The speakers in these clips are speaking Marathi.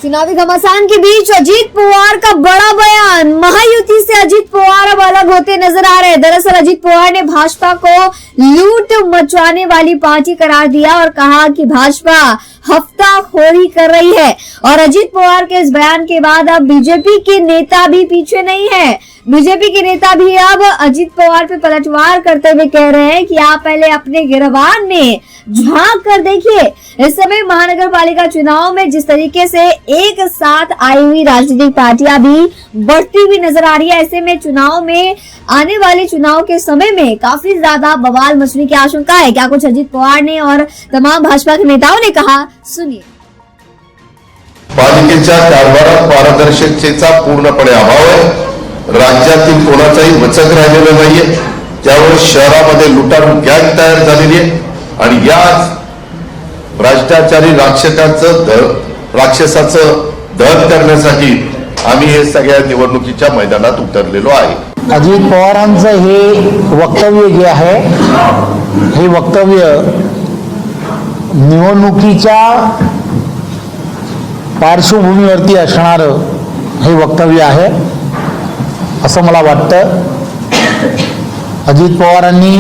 चुनावी घमासान के बीच अजीत पवार का बड़ा बयान। महायुति से अजीत पवार अब अलग होते नजर आ रहे हैं। दरअसल अजीत पवार ने भाजपा को लूट मचवाने वाली पार्टी करार दिया और कहा कि भाजपा हफ्ताखोरी कर रही है। और अजीत पवार के इस बयान के बाद अब बीजेपी के नेता भी पीछे नहीं है। बीजेपी के नेता भी अब अजीत पवार पे पलटवार करते हुए कह रहे हैं कि आप पहले अपने गिरबान में झांक कर देखिए। इस समय महानगर पालिका चुनाव में जिस तरीके से एक साथ आई हुई राजनीतिक पार्टियां भी बढ़ती हुई नजर आ रही है, ऐसे में चुनाव में आने वाले चुनाव के समय में काफी ज्यादा बवाल मचने की आशंका है। क्या कुछ अजीत पवार ने और तमाम भाजपा के नेताओं ने कहा, सुनिए। पालिकेच्या कारभारात पारदर्शकतेचा पूर्णपणे अभाव आहे। राज्यातील कोणाचाही वचक राहिलेला नाहीये। त्यावर शहरामध्ये लुटारू गँग तयार झालेली आहे आणि या भ्रष्टाचारी राक्षसाचं दहन करण्यासाठी आम्ही हे सगळ्या निवडणुकीच्या मैदानात उतरलेलो आहे। अजित पवारांचं हे वक्तव्य जे आहे, हे वक्तव्य निवडणुकीच्या पार्श्वभूमीवरती असणारं हे वक्तव्य आहे असं मला वाटतं। अजित पवारांनी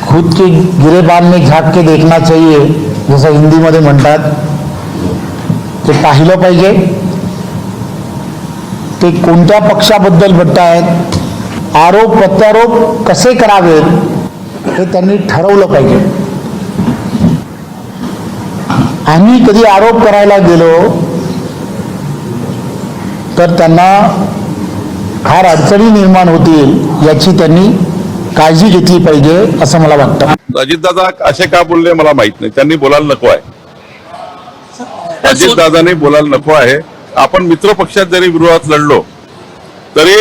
खुद के गिरेबान में झांक के देखना चाहिए, जसं हिंदीमध्ये म्हणतात, ते पाहिलं पाहिजे। ते कोणत्या पक्षाबद्दल म्हणतायत, आरोप प्रत्यारोप कसे करावेत हे त्यांनी ठरवलं पाहिजे। आम्ही कधी आरोप करायला गेलो तर त्यांना फार अडचणी निर्माण होतील याची त्यांनी काळजी घेतली पाहिजे असं मला वाटतं। अजितदादा असे का बोलले मला माहित नाही, त्यांनी बोलायला नको आहे। अजितदादांनी बोलायला नको आहे। आपण मित्र पक्षात जरी विरोधात लढलो तरी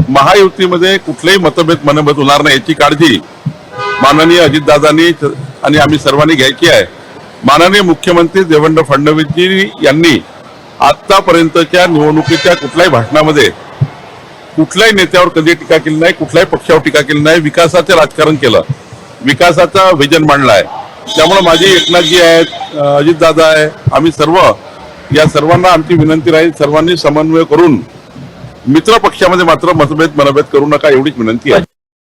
महायुतीमध्ये कुठलेही मतभेद मनभेद होणार नाही याची काळजी माननीय अजितदादांनी आणि आम्ही सर्वांनी घ्यायची आहे। माननीय मुख्यमंत्री देवेंद्र फडणवीसजी यांनी आतापर्यंतच्या निवडणुकीच्या कुठल्याही भाषणामध्ये कुठल्याही नेत्यावर कधी टीका केली नाही, कुठल्याही पक्षावर टीका केली नाही। विकासाचे राजकारण केलं, विकासाचा विजन मांडलाय। त्यामुळे माझी एकनाथजी आहेत, अजितदादा आहे, आम्ही सर्व या सर्वांना आमची विनंती राहील, सर्वांनी समन्वय करून मित्र पक्षामध्ये मात्र मतभेद मनभेद करू नका एवढीच विनंती आहे।